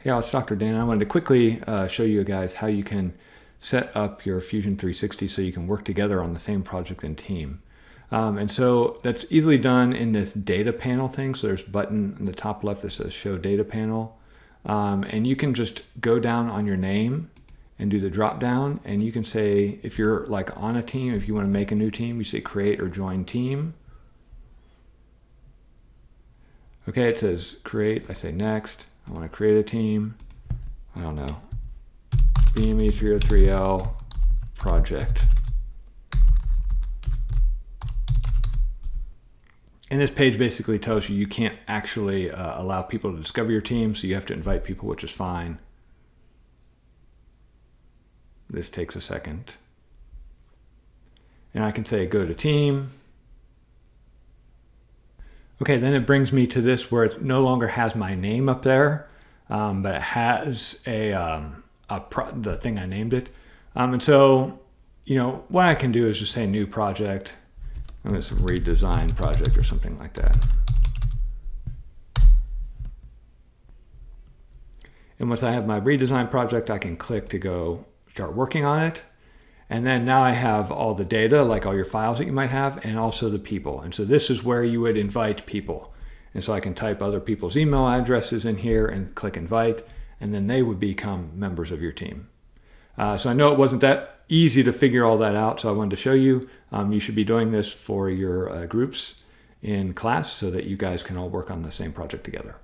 Hey, it's Dr. Dan. I wanted to quickly show you guys how you can set up your Fusion 360 so you can work together on the same project and team. And so that's easily done in this data panel thing. So there's a button in the top left that says show data panel. And you can just go down on your name and do the drop down. And you can say, if you're like on a team, if you want to make a new team, you say create or join team. Okay, it says create. I say next. I want to create a team. I don't know. BME 303L project. And this page basically tells you you can't actually allow people to discover your team, so you have to invite people, which is fine. This takes a second. And I can say go to team. Okay, then it brings me to this where it no longer has my name up there, but it has the thing I named it. And so, what I can do is just say new project. I'm going to redesign project or something like that. And once I have my redesign project, I can click to go start working on it. And then now I have all the data, like all your files that you might have, and also the people. And so this is where you would invite people. And so I can type other people's email addresses in here and click invite, and then they would become members of your team. So I know it wasn't that easy to figure all that out, so I wanted to show you. You should be doing this for your groups in class so that you guys can all work on the same project together.